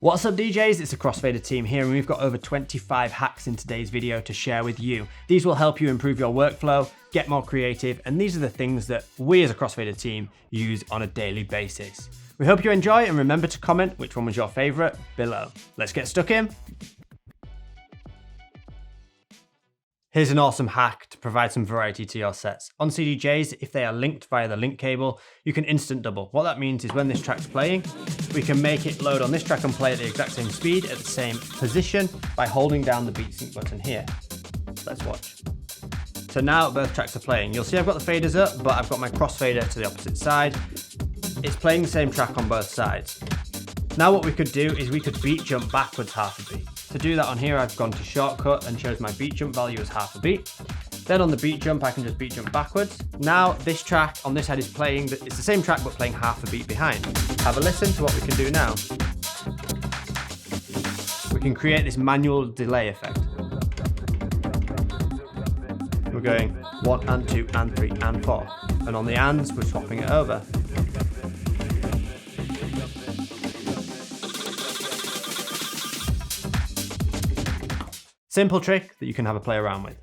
What's up DJs, it's the Crossfader team here and we've got over 25 hacks in today's video to share with you. These will help you improve your workflow, get more creative, and these are the things that we as a Crossfader team use on a daily basis. We hope you enjoy and remember to comment which one was your favourite below. Let's get stuck in. Here's an awesome hack to provide some variety to your sets. On CDJs, if they are linked via the link cable, you can instant double. What that means is when this track's playing, we can make it load on this track and play at the exact same speed at the same position by holding down the beat sync button here. Let's watch. So now both tracks are playing. You'll see I've got the faders up, but I've got my crossfader to the opposite side. It's playing the same track on both sides. Now what we could do is we could beat jump backwards half a beat. To do that on here, I've gone to shortcut and chose my beat jump value as half a beat. Then on the beat jump, I can just beat jump backwards. Now this track on this head is playing, it's the same track but playing half a beat behind. Have a listen to what we can do now. We can create this manual delay effect. We're going 1 and 2 and 3 and 4. And on the ands, we're swapping it over. Simple trick that you can have a play around with.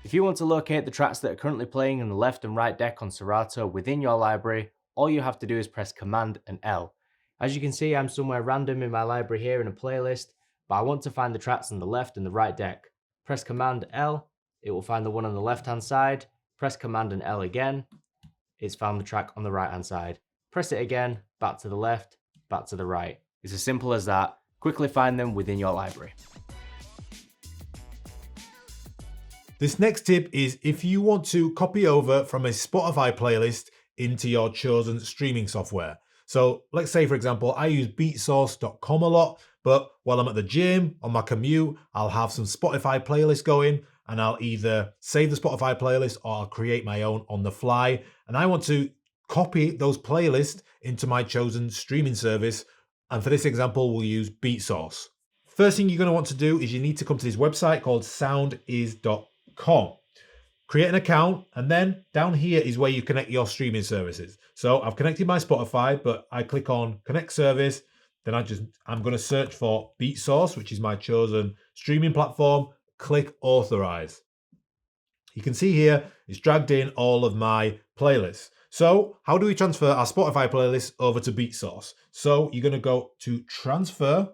If you want to locate the tracks that are currently playing in the left and right deck on Serato within your library, all you have to do is press Command and L. As you can see, I'm somewhere random in my library here in a playlist, but I want to find the tracks on the left and the right deck. Press Command L, it will find the one on the left hand side. Press Command and L again, it's found the track on the right hand side. Press it again, back to the left, back to the right. It's as simple as that. Quickly find them within your library. This next tip is if you want to copy over from a Spotify playlist into your chosen streaming software. So let's say, for example, I use beatsource.com a lot, but while I'm at the gym, on my commute, I'll have some Spotify playlist going and I'll either save the Spotify playlist or I'll create my own on the fly. And I want to copy those playlists into my chosen streaming service. And for this example, we'll use BeatSource. First thing you're going to want to do is you need to come to this website called soundiz.com. Create an account, and then down here is where you connect your streaming services. So I've connected my Spotify, but I click on Connect Service. Then I'm going to search for BeatSource, which is my chosen streaming platform. Click Authorize. You can see here, it's dragged in all of my playlists. So how do we transfer our Spotify playlist over to BeatSource? So you're going to go to Transfer,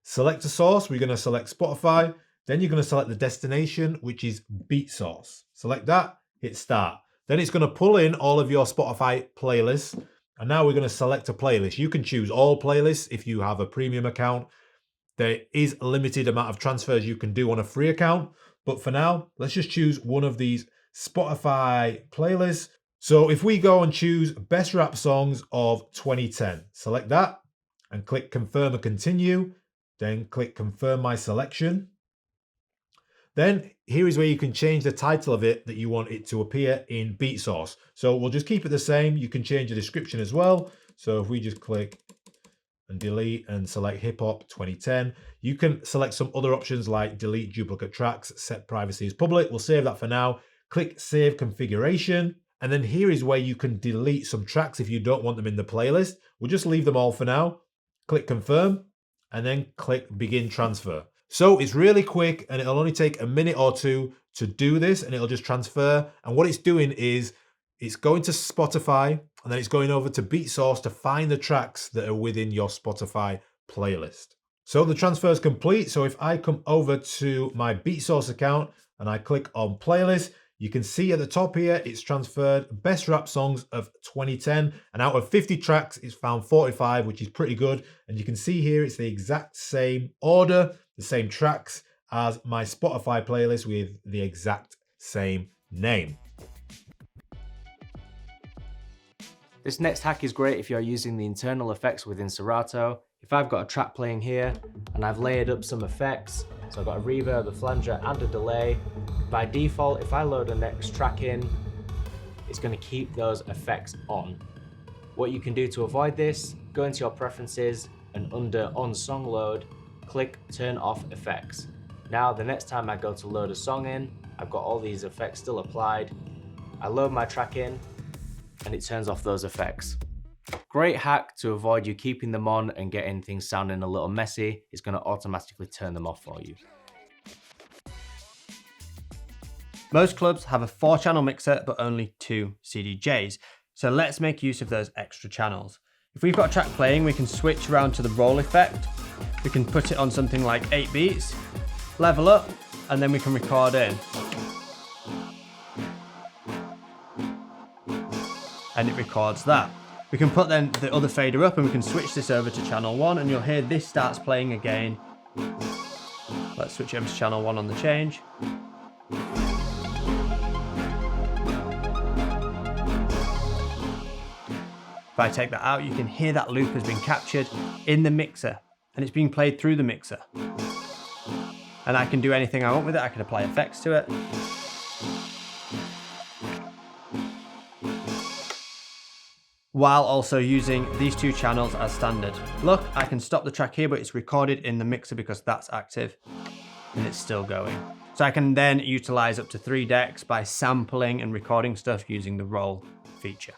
select a source. We're going to select Spotify. Then you're going to select the destination, which is BeatSource. Select that, hit Start. Then it's going to pull in all of your Spotify playlists. And now we're going to select a playlist. You can choose all playlists if you have a premium account. There is a limited amount of transfers you can do on a free account. But for now, let's just choose one of these Spotify playlists. So if we go and choose Best Rap Songs of 2010, select that and click Confirm and Continue, then click Confirm My Selection. Then here is where you can change the title of it that you want it to appear in BeatSource. So we'll just keep it the same. You can change the description as well. So if we just click and delete and select Hip Hop 2010, you can select some other options like delete duplicate tracks, set privacy as public. We'll save that for now. Click Save Configuration. And then here is where you can delete some tracks if you don't want them in the playlist. We'll just leave them all for now. Click Confirm and then click Begin Transfer. So it's really quick and it'll only take a minute or two to do this and it'll just transfer. And what it's doing is it's going to Spotify and then it's going over to BeatSource to find the tracks that are within your Spotify playlist. So the transfer is complete. So if I come over to my BeatSource account and I click on Playlist, you can see at the top here, it's transferred Best Rap Songs of 2010. And out of 50 tracks, it's found 45, which is pretty good. And you can see here, it's the exact same order, the same tracks as my Spotify playlist with the exact same name. This next hack is great if you're using the internal effects within Serato. If I've got a track playing here and I've layered up some effects, so I've got a reverb, a flanger and a delay, by default, if I load a next track in, it's going to keep those effects on. What you can do to avoid this, go into your preferences and under On Song Load, click Turn Off Effects. Now the next time I go to load a song in, I've got all these effects still applied. I load my track in and it turns off those effects. Great. Great hack to avoid you keeping them on and getting things sounding a little messy. It's going to automatically turn them off for you. Most clubs have a 4-channel mixer but only 2 CDJs, so let's make use of those extra channels. If we've got a track playing, we can switch around to the roll effect. We can put it on something like 8 beats, level up, and then we can record in. And it records that. We can put then the other fader up and we can switch this over to channel 1 and you'll hear this starts playing again. Let's switch over to channel 1 on the change. If I take that out, you can hear that loop has been captured in the mixer and it's being played through the mixer. And I can do anything I want with it. I can apply effects to it. While also using these 2 channels as standard. Look, I can stop the track here, but it's recorded in the mixer because that's active and it's still going. So I can then utilize up to 3 decks by sampling and recording stuff using the roll feature.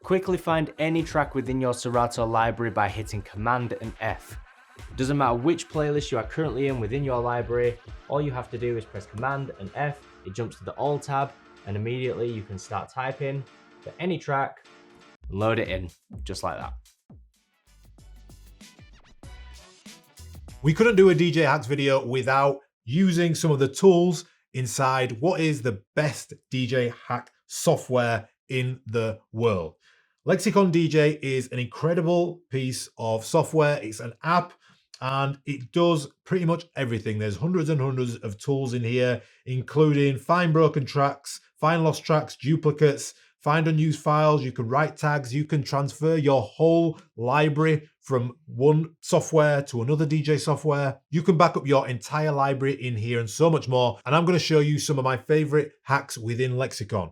Quickly find any track within your Serato library by hitting Command and F. It doesn't matter which playlist you are currently in within your library, all you have to do is press Command and F, it jumps to the All tab, and immediately you can start typing for any track and load it in, just like that. We couldn't do a DJ Hacks video without using some of the tools inside what is the best DJ hack software in the world. Lexicon DJ is an incredible piece of software. It's an app and it does pretty much everything. There's hundreds and hundreds of tools in here, including find broken tracks, find lost tracks, duplicates, find unused files. You can write tags. You can transfer your whole library from one software to another DJ software. You can back up your entire library in here and so much more. And I'm going to show you some of my favorite hacks within Lexicon.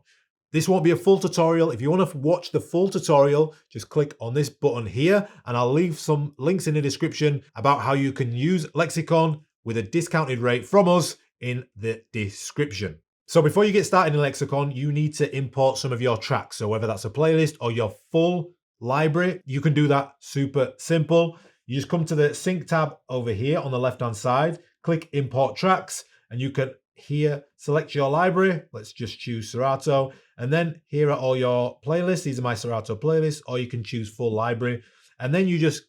This won't be a full tutorial. If you want to watch the full tutorial, just click on this button here and I'll leave some links in the description about how you can use Lexicon with a discounted rate from us in the description. So before you get started in Lexicon, you need to import some of your tracks. So whether that's a playlist or your full library, you can do that super simple. You just come to the sync tab over here on the left-hand side, click import tracks, and you can here select your library. Let's just choose Serato. And then here are all your playlists. These are my Serato playlists, or you can choose full library. And then you just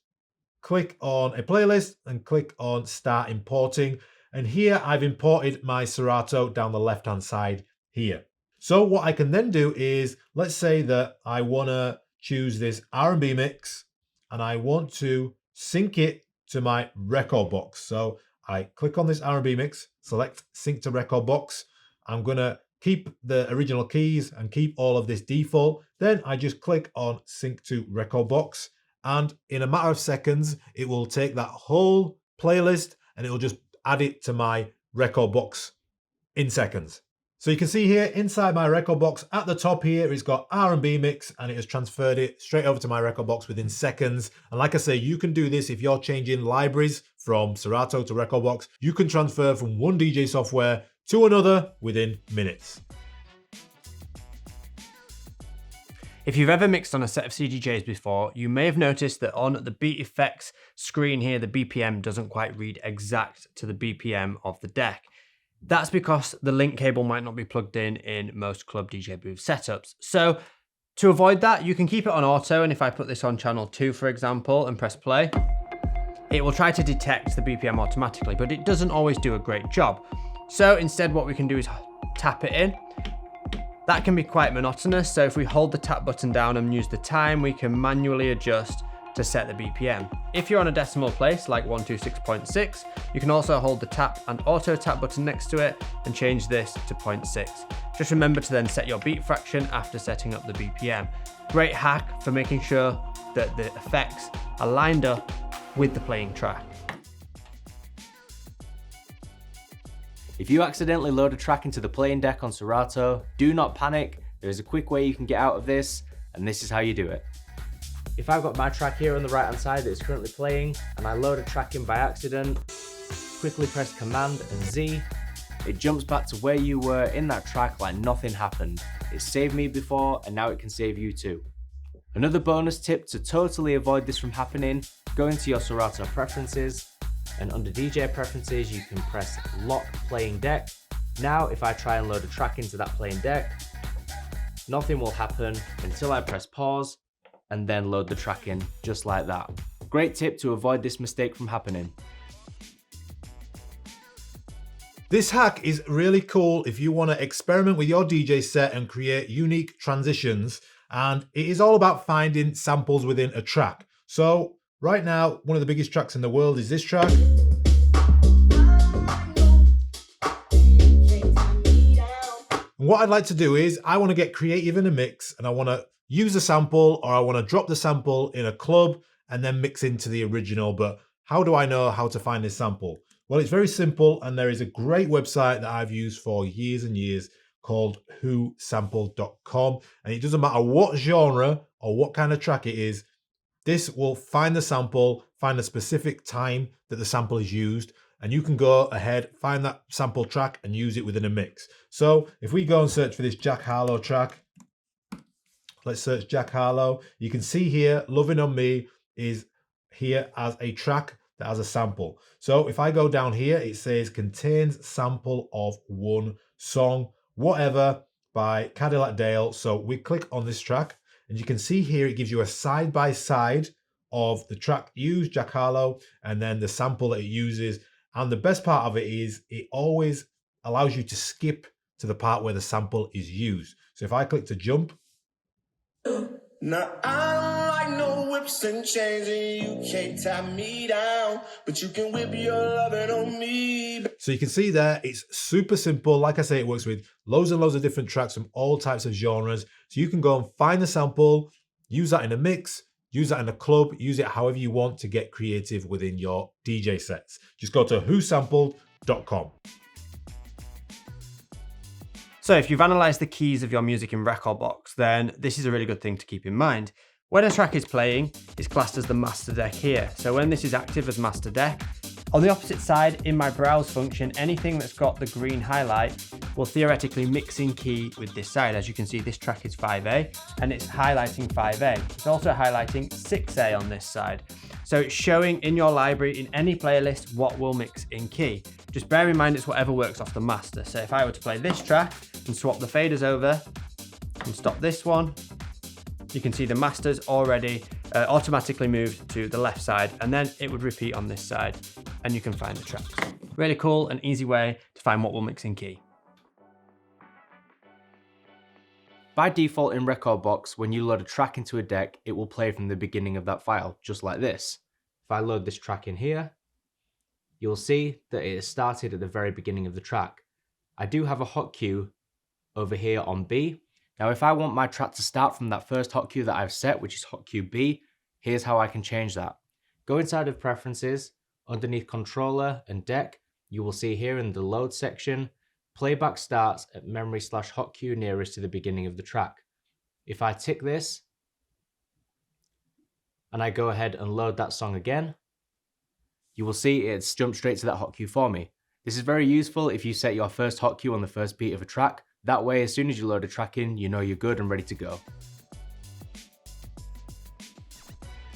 click on a playlist and click on start importing. And here I've imported my Serato down the left-hand side here. So what I can then do is, let's say that I want to choose this R&B mix and I want to sync it to my record box. So I click on this R&B mix, select sync to record box. I'm going to keep the original keys and keep all of this default. Then I just click on sync to record box. And in a matter of seconds, it will take that whole playlist and it will just add it to my record box in seconds. So you can see here inside my record box at the top here, it's got R&B mix and it has transferred it straight over to my record box within seconds. And like I say, you can do this if you're changing libraries from Serato to record box. You can transfer from one DJ software to another within minutes. If you've ever mixed on a set of CDJs before, you may have noticed that on the beat effects screen here, the BPM doesn't quite read exact to the BPM of the deck. That's because the link cable might not be plugged in most club DJ booth setups. So to avoid that, you can keep it on auto. And if I put this on channel 2, for example, and press play, it will try to detect the BPM automatically, but it doesn't always do a great job. So instead, what we can do is tap it in. That can be quite monotonous. So if we hold the tap button down and use the time, we can manually adjust to set the BPM. If you're on a decimal place like 126.6, you can also hold the tap and auto tap button next to it and change this to 0.6. Just remember to then set your beat fraction after setting up the BPM. Great hack for making sure that the effects are lined up with the playing track. If you accidentally load a track into the playing deck on Serato, do not panic. There is a quick way you can get out of this, and this is how you do it. If I've got my track here on the right hand side that is currently playing and I load a track in by accident, quickly press Command and Z, it jumps back to where you were in that track like nothing happened. It saved me before and now it can save you too. Another bonus tip to totally avoid this from happening, go into your Serato preferences, and under DJ preferences you can press lock playing deck. Now if I try and load a track into that playing deck, nothing will happen until I press pause and then load the track in just like that. Great tip to avoid this mistake from happening. This hack is really cool if you want to experiment with your DJ set and create unique transitions, and it is all about finding samples within a track. So right now, one of the biggest tracks in the world is this track. And what I'd like to do is I want to get creative in a mix, and I want to use a sample, or I want to drop the sample in a club and then mix into the original. But how do I know how to find this sample? Well, it's very simple, and there is a great website that I've used for years and years called whosampled.com. And it doesn't matter what genre or what kind of track it is, this will find the sample, find a specific time that the sample is used, and you can go ahead, find that sample track and use it within a mix. So if we go and search for this Jack Harlow track, let's search Jack Harlow. You can see here, Loving on Me is here as a track that has a sample. So if I go down here, it says contains sample of one song, whatever, by Cadillac Dale. So we click on this track and you can see here, it gives you a side-by-side of the track used, Jack Harlow, and then the sample that it uses. And the best part of it is it always allows you to skip to the part where the sample is used. So if I click to jump. Now I don't like no whips and chains, and you can't tie me down, but you can whip your lovin' on me. So you can see there, it's super simple. Like I say, it works with loads and loads of different tracks from all types of genres. So you can go and find the sample, use that in a mix, use that in a club, use it however you want to get creative within your DJ sets. Just go to whosampled.com. So if you've analysed the keys of your music in Rekordbox, then this is a really good thing to keep in mind. When a track is playing, it's classed as the master deck here. So when this is active as master deck, on the opposite side, in my browse function, anything that's got the green highlight will theoretically mix in key with this side. As you can see, this track is 5A and it's highlighting 5A. It's also highlighting 6A on this side. So it's showing in your library, in any playlist, what will mix in key. Just bear in mind it's whatever works off the master. So if I were to play this track and swap the faders over and stop this one, you can see the master's already automatically moved to the left side, and then it would repeat on this side and you can find the tracks. Really cool and easy way to find what will mix in key. By default in Rekordbox, when you load a track into a deck, it will play from the beginning of that file, just like this. If I load this track in here, you'll see that it has started at the very beginning of the track. I do have a hot cue over here on B. Now if I want my track to start from that first hot cue that I've set, which is hot cue B, here's how I can change that. Go inside of preferences, underneath controller and deck, you will see here in the load section, playback starts at memory/hot cue nearest to the beginning of the track. If I tick this, and I go ahead and load that song again, you will see it's jumped straight to that hot cue for me. This is very useful if you set your first hot cue on the first beat of a track. That way, as soon as you load a track in, you know you're good and ready to go.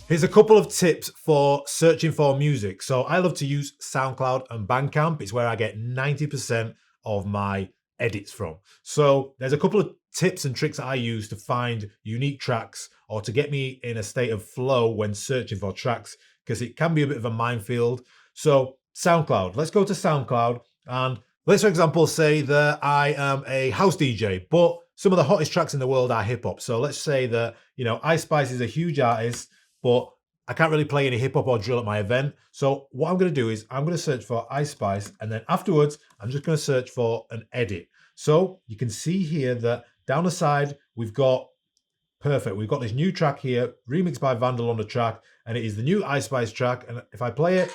Here's a couple of tips for searching for music. So I love to use SoundCloud and Bandcamp. It's where I get 90% of my edits from. So there's a couple of tips and tricks that I use to find unique tracks or to get me in a state of flow when searching for tracks, because it can be a bit of a minefield. So SoundCloud, let's go to SoundCloud, and let's, for example, say that I am a house DJ, but some of the hottest tracks in the world are hip hop. So let's say that, Ice Spice is a huge artist, but I can't really play any hip hop or drill at my event. So what I'm going to do is I'm going to search for Ice Spice, and then afterwards, I'm just going to search for an edit. So you can see here that down the side, we've got this new track here, remixed by Vandal on the track, and it is the new Ice Spice track. And if I play it,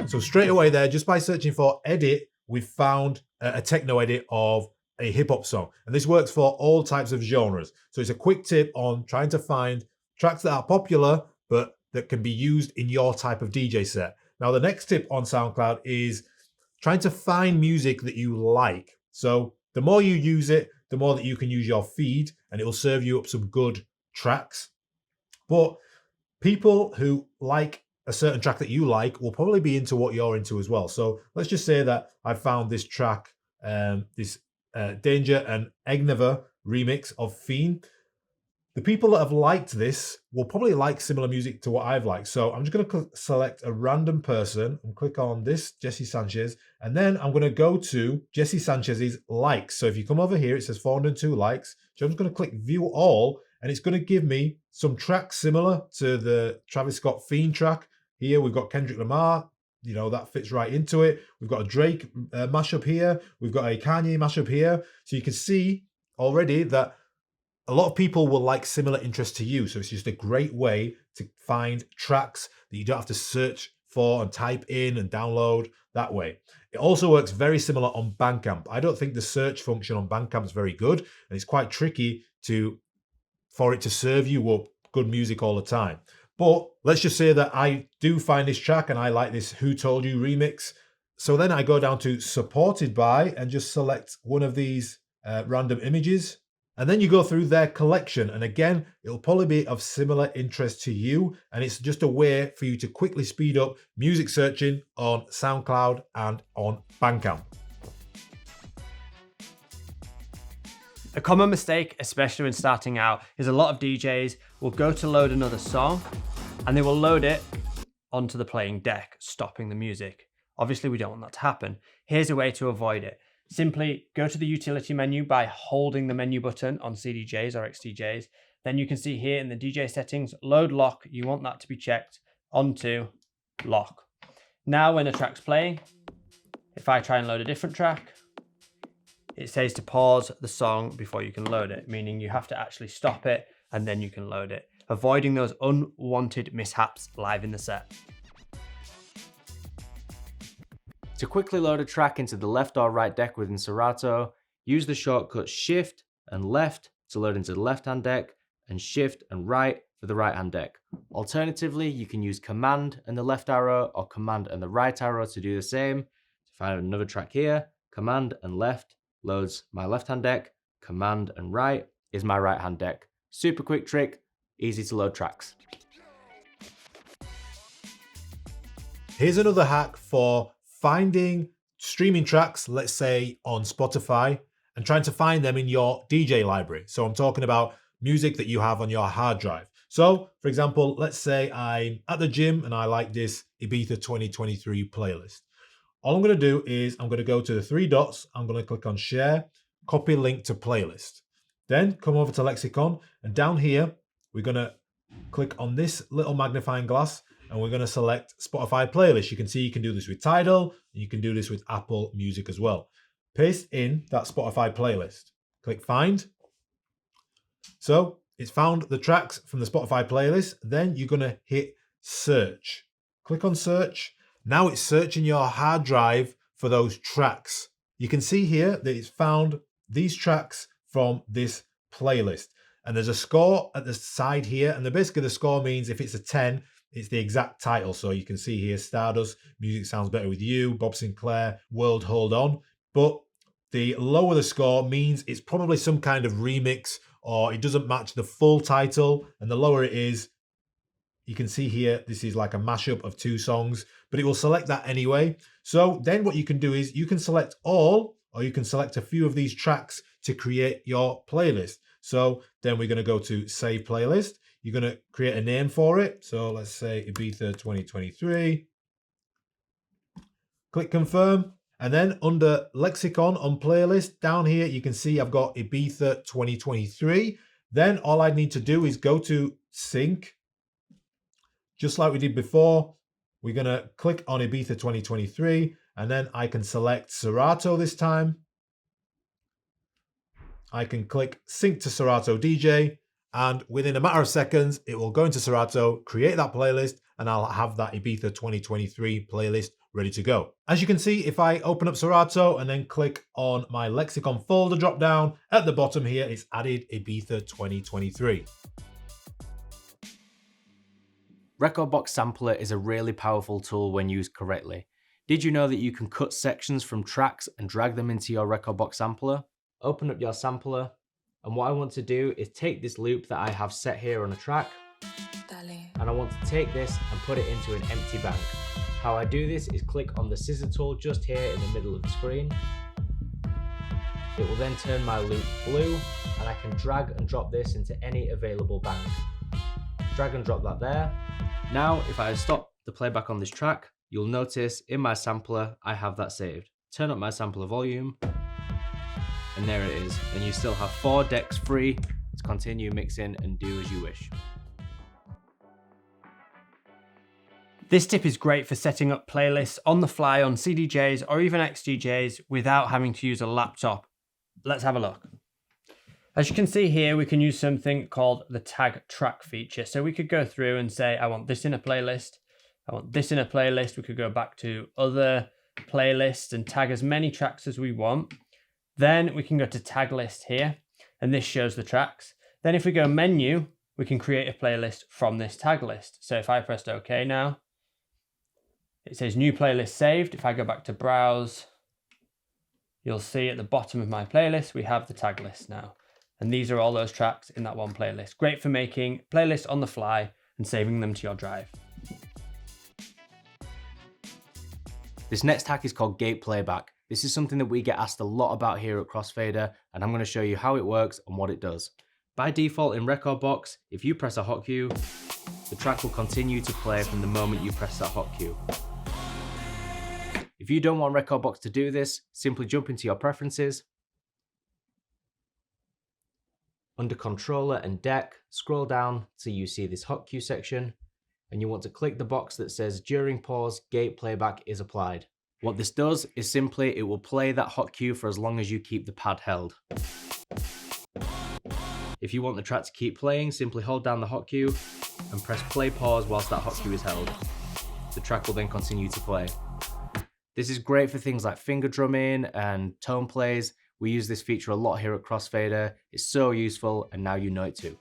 so straight away there, just by searching for edit, we've found a techno edit of a hip hop song. And this works for all types of genres. So it's a quick tip on trying to find tracks that are popular, but that can be used in your type of DJ set. Now, the next tip on SoundCloud is trying to find music that you like. So the more you use it, the more that you can use your feed, and it will serve you up some good tracks. But people who like a certain track that you like will probably be into what you're into as well. So let's just say that I found this track, this Danger and Egneva remix of Fiend. The people that have liked this will probably like similar music to what I've liked. So I'm just going to select a random person and click on this, Jesse Sanchez. And then I'm going to go to Jesse Sanchez's likes. So if you come over here, it says 402 likes. So I'm just going to click view all, and it's going to give me some tracks similar to the Travis Scott Fiend track. Here we've got Kendrick Lamar. You know, that fits right into it. We've got a Drake mashup here. We've got a Kanye mashup here. So you can see already that a lot of people will like similar interests to you. So it's just a great way to find tracks that you don't have to search for and type in and download that way. It also works very similar on Bandcamp. I don't think the search function on Bandcamp is very good, and it's quite tricky for it to serve you up good music all the time. But let's just say that I do find this track and I like this Who Told You remix. So then I go down to supported by and just select one of these random images. And then you go through their collection. And again, it'll probably be of similar interest to you. And it's just a way for you to quickly speed up music searching on SoundCloud and on Bandcamp. A common mistake, especially when starting out, is a lot of DJs will go to load another song and they will load it onto the playing deck, stopping the music. Obviously, we don't want that to happen. Here's a way to avoid it. Simply go to the utility menu by holding the menu button on CDJs or XDJs. Then you can see here in the DJ settings, load lock, you want that to be checked onto lock. Now when a track's playing, if I try and load a different track, it says to pause the song before you can load it, meaning you have to actually stop it and then you can load it, avoiding those unwanted mishaps live in the set. To quickly load a track into the left or right deck within Serato, use the shortcut Shift and Left to load into the left-hand deck, and Shift and Right for the right-hand deck. Alternatively, you can use Command and the left arrow or Command and the right arrow to do the same. To find another track here, Command and Left loads my left-hand deck, Command and Right is my right-hand deck. Super quick trick, easy to load tracks. Here's another hack for finding streaming tracks, let's say on Spotify, and trying to find them in your DJ library. So I'm talking about music that you have on your hard drive. So, for example, let's say I'm at the gym and I like this Ibiza 2023 playlist. All I'm going to do is I'm going to go to the three dots. I'm going to click on Share, Copy Link to Playlist. Then come over to Lexicon, and down here, we're going to click on this little magnifying glass, and we're going to select Spotify playlist. You can see you can do this with Tidal, and you can do this with Apple Music as well. Paste in that Spotify playlist. Click Find. So it's found the tracks from the Spotify playlist. Then you're going to hit Search. Click on Search. Now it's searching your hard drive for those tracks. You can see here that it's found these tracks from this playlist. And there's a score at the side here. And basically the score means if it's a 10, it's the exact title. So you can see here, Stardust, Music Sounds Better With You, Bob Sinclair, World Hold On. But the lower the score means it's probably some kind of remix, or it doesn't match the full title. And the lower it is, you can see here, this is like a mashup of two songs, but it will select that anyway. So then what you can do is you can select all, or you can select a few of these tracks to create your playlist. So then we're going to go to Save Playlist. You're going to create a name for it. So let's say Ibiza 2023. Click Confirm. And then under Lexicon on Playlist, down here, you can see I've got Ibiza 2023. Then all I need to do is go to Sync. Just like we did before, we're going to click on Ibiza 2023. And then I can select Serato this time. I can click Sync to Serato DJ. And within a matter of seconds, it will go into Serato, create that playlist, and I'll have that Ibiza 2023 playlist ready to go. As you can see, if I open up Serato and then click on my Lexicon folder drop down, at the bottom here, it's added Ibiza 2023. Rekordbox Sampler is a really powerful tool when used correctly. Did you know that you can cut sections from tracks and drag them into your record box sampler? Open up your sampler, and what I want to do is take this loop that I have set here on a track, and I want to take this and put it into an empty bank. How I do this is click on the scissor tool just here in the middle of the screen. It will then turn my loop blue, and I can drag and drop this into any available bank. Drag and drop that there. Now, if I stop the playback on this track, you'll notice in my sampler, I have that saved. Turn up my sampler volume, and there it is. And you still have 4 decks free to continue mixing and do as you wish. This tip is great for setting up playlists on the fly on CDJs or even XDJs without having to use a laptop. Let's have a look. As you can see here, we can use something called the tag track feature. So we could go through and say, I want this in a playlist. I want this in a playlist. We could go back to other playlists and tag as many tracks as we want. Then we can go to tag list here, and this shows the tracks. Then if we go menu, we can create a playlist from this tag list. So if I pressed OK now, it says new playlist saved. If I go back to browse, you'll see at the bottom of my playlist, we have the tag list now. And these are all those tracks in that one playlist. Great for making playlists on the fly and saving them to your drive. This next hack is called gate playback. This is something that we get asked a lot about here at Crossfader, and I'm going to show you how it works and what it does. By default in Record Box, if you press a hot cue, the track will continue to play from the moment you press that hot cue. If you don't want Record Box to do this, simply jump into your preferences. Under controller and deck, scroll down till you see this hot cue section, and you want to click the box that says during pause, gate playback is applied. What this does is simply it will play that hot cue for as long as you keep the pad held. If you want the track to keep playing, simply hold down the hot cue and press play pause whilst that hot cue is held. The track will then continue to play. This is great for things like finger drumming and tone plays. We use this feature a lot here at Crossfader. It's so useful, and now you know it too.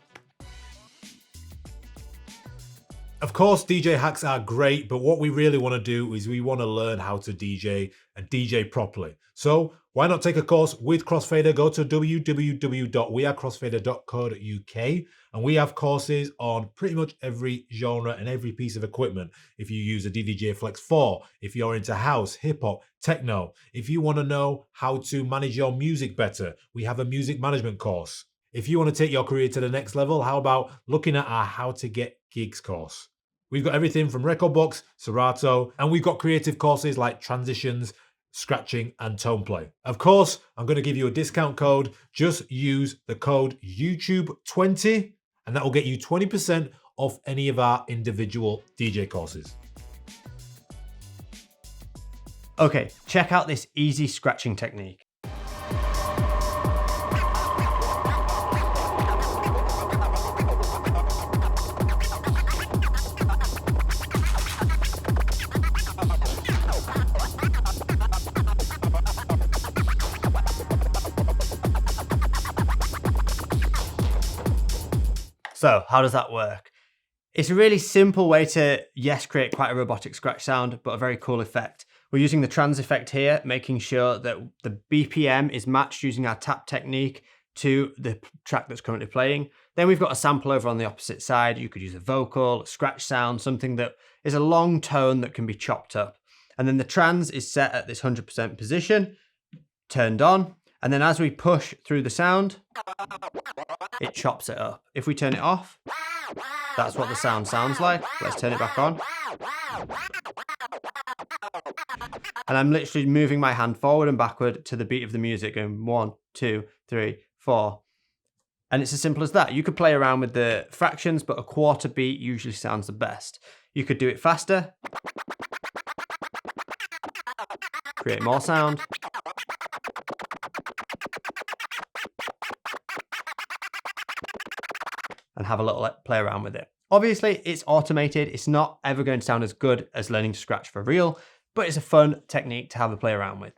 Of course, DJ hacks are great, but what we really want to do is we want to learn how to DJ and DJ properly. So why not take a course with Crossfader? Go to www.wearecrossfader.co.uk, and we have courses on pretty much every genre and every piece of equipment. If you use a DDJ Flex 4, if you're into house, hip hop, techno, if you want to know how to manage your music better, we have a music management course. If you want to take your career to the next level, how about looking at our How to Get Gigs course? We've got everything from Record Box, Serato, and we've got creative courses like transitions, scratching, and tone play. Of course, I'm going to give you a discount code. Just use the code YouTube20, and that will get you 20% off any of our individual DJ courses. Okay, check out this easy scratching technique. So how does that work? It's a really simple way to, yes, create quite a robotic scratch sound, but a very cool effect. We're using the trans effect here, making sure that the BPM is matched using our tap technique to the track that's currently playing. Then we've got a sample over on the opposite side. You could use a vocal, a scratch sound, something that is a long tone that can be chopped up. And then the trans is set at this 100% position, turned on. And then as we push through the sound, it chops it up. If we turn it off, that's what the sound sounds like. Let's turn it back on. And I'm literally moving my hand forward and backward to the beat of the music, going 1, 2, 3, 4. And it's as simple as that. You could play around with the fractions, but a quarter beat usually sounds the best. You could do it faster, create more sound, and have a little play around with it. Obviously, it's automated. It's not ever going to sound as good as learning to scratch for real, but it's a fun technique to have a play around with.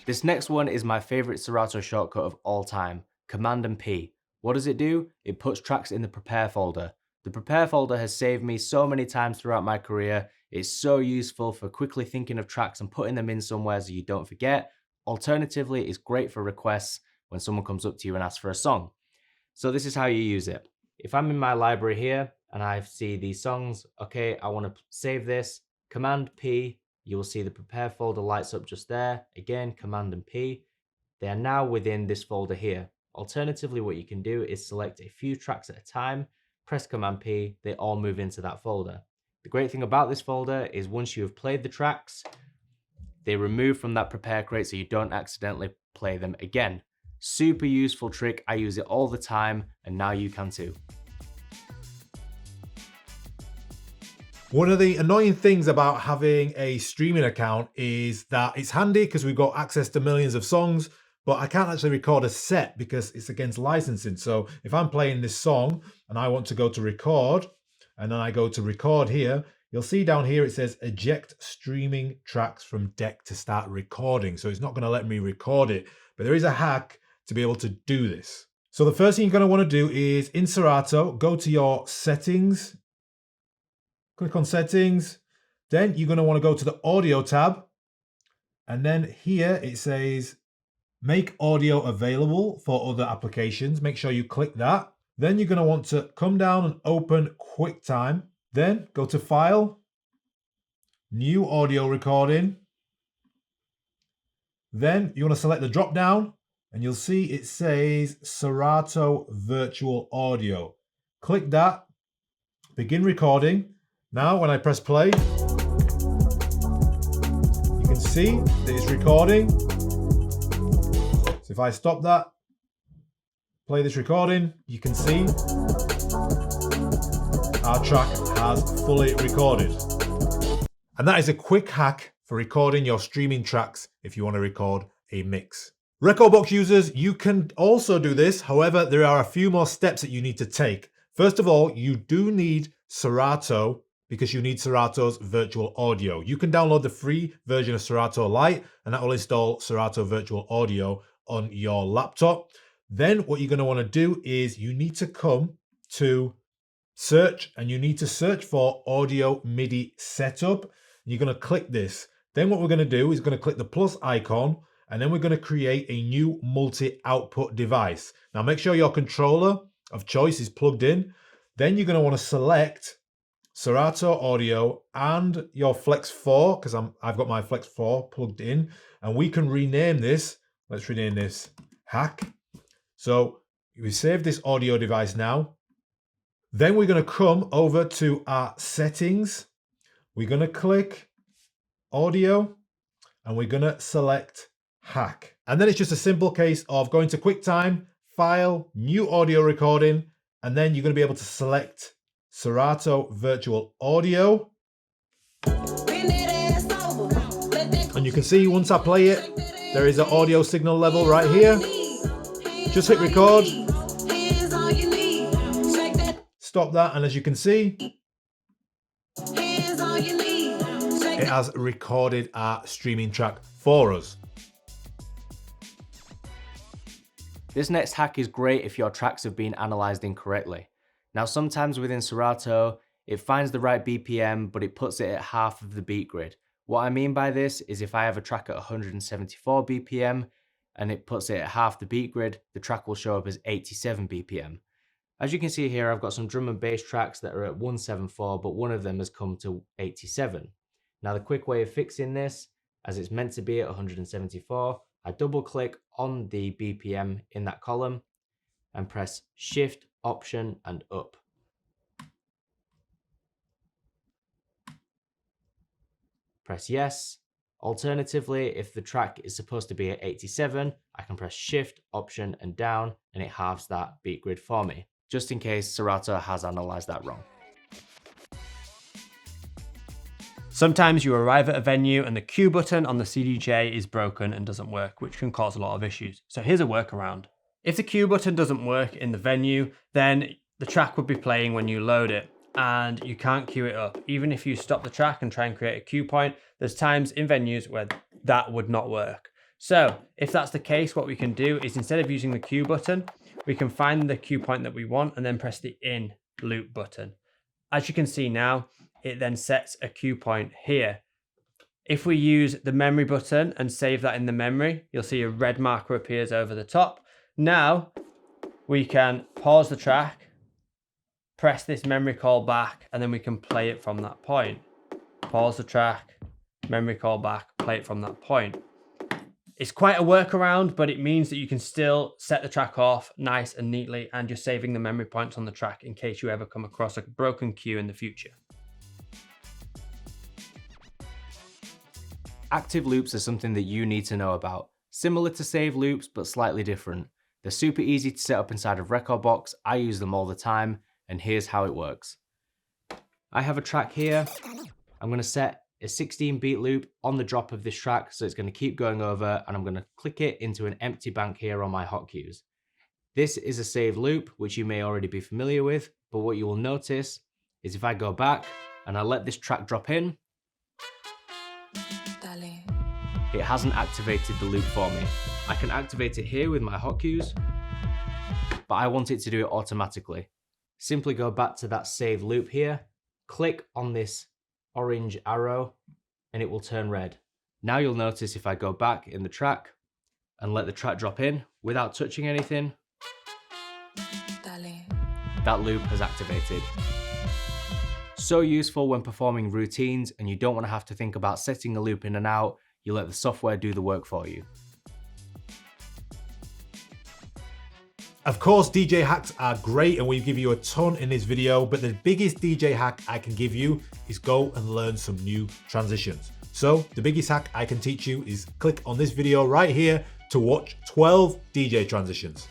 This next one is my favorite Serato shortcut of all time, Command and P. What does it do? It puts tracks in the prepare folder. The prepare folder has saved me so many times throughout my career. It's so useful for quickly thinking of tracks and putting them in somewhere so you don't forget. Alternatively, it's great for requests when someone comes up to you and asks for a song. So this is how you use it. If I'm in my library here and I see these songs, okay, I want to save this, Command P, you will see the prepare folder lights up just there. Again, Command and P. They are now within this folder here. Alternatively, what you can do is select a few tracks at a time, press Command P, they all move into that folder. The great thing about this folder is once you have played the tracks, they remove from that prepare crate so you don't accidentally play them again. Super useful trick, I use it all the time, and now you can too. One of the annoying things about having a streaming account is that it's handy because we've got access to millions of songs, but I can't actually record a set because it's against licensing. So if I'm playing this song and I want to go to record, and then I go to record here, you'll see down here it says eject streaming tracks from deck to start recording. So it's not going to let me record it, but there is a hack to be able to do this. So the first thing you're going to want to do is in Serato, go to your settings, click on settings, then you're going to want to go to the audio tab, and then here it says make audio available for other applications. Make sure you click that. Then you're going to want to come down and open QuickTime, then go to File, New Audio Recording. Then you want to select the drop down and you'll see it says Serato Virtual Audio. Click that, begin recording. Now when I press play, you can see that it's recording. So if I stop that, play this recording, you can see our track has fully recorded. And that is a quick hack for recording your streaming tracks if you want to record a mix. Rekordbox users, you can also do this. However, there are a few more steps that you need to take. First of all, you do need Serato because you need Serato's virtual audio. You can download the free version of Serato Lite and that will install Serato virtual audio on your laptop. Then what you're going to want to do is you need to come to search and you need to search for audio MIDI setup. You're going to click this. Then what we're going to do is going to click the plus icon and then we're going to create a new multi-output device. Now make sure your controller of choice is plugged in. Then you're going to want to select Serato Audio and your Flex 4 because I've got my Flex 4 plugged in, and we can rename this. Let's rename this Hack. So we save this audio device now. Then we're going to come over to our settings. We're going to click audio and we're going to select Hack. And then it's just a simple case of going to QuickTime, File, New Audio Recording, and then you're going to be able to select Serato Virtual Audio. And you can see once I play it, there is an audio signal level right here. Just hit record. Stop that, and as you can see, it has recorded our streaming track for us. This next hack is great if your tracks have been analyzed incorrectly. Now sometimes within Serato, it finds the right BPM, but it puts it at half of the beat grid. What I mean by this is if I have a track at 174 BPM and it puts it at half the beat grid, the track will show up as 87 BPM. As you can see here, I've got some drum and bass tracks that are at 174, but one of them has come to 87. Now the quick way of fixing this, as it's meant to be at 174, I double click on the BPM in that column and press Shift, Option and up. Press yes. Alternatively, if the track is supposed to be at 87, I can press Shift, Option and down and it halves that beat grid for me, just in case Serato has analyzed that wrong. Sometimes you arrive at a venue and the cue button on the CDJ is broken and doesn't work, which can cause a lot of issues. So here's a workaround. If the cue button doesn't work in the venue, then the track would be playing when you load it and you can't cue it up. Even if you stop the track and try and create a cue point, there's times in venues where that would not work. So if that's the case, what we can do is instead of using the cue button, we can find the cue point that we want and then press the in loop button. As you can see now, it then sets a cue point here. If we use the memory button and save that in the memory, you'll see a red marker appears over the top. Now we can pause the track, press this memory call back, and then we can play it from that point. Pause the track, memory call back, play it from that point. It's quite a workaround, but it means that you can still set the track off nice and neatly, and you're saving the memory points on the track in case you ever come across a broken cue in the future. Active loops are something that you need to know about. Similar to save loops, but slightly different. They're super easy to set up inside of Rekordbox. I use them all the time, and here's how it works. I have a track here. I'm going to set a 16-beat loop on the drop of this track, so it's going to keep going over, and I'm going to click it into an empty bank here on my hot cues. This is a save loop, which you may already be familiar with, but what you will notice is if I go back and I let this track drop in, it hasn't activated the loop for me. I can activate it here with my hot cues, but I want it to do it automatically. Simply go back to that save loop here, click on this orange arrow, and it will turn red. Now you'll notice if I go back in the track and let the track drop in without touching anything, that loop has activated. So useful when performing routines and you don't want to have to think about setting a loop in and out. You let the software do the work for you. Of course, DJ hacks are great and we give you a ton in this video, but the biggest DJ hack I can give you is go and learn some new transitions. So the biggest hack I can teach you is click on this video right here to watch 12 DJ transitions.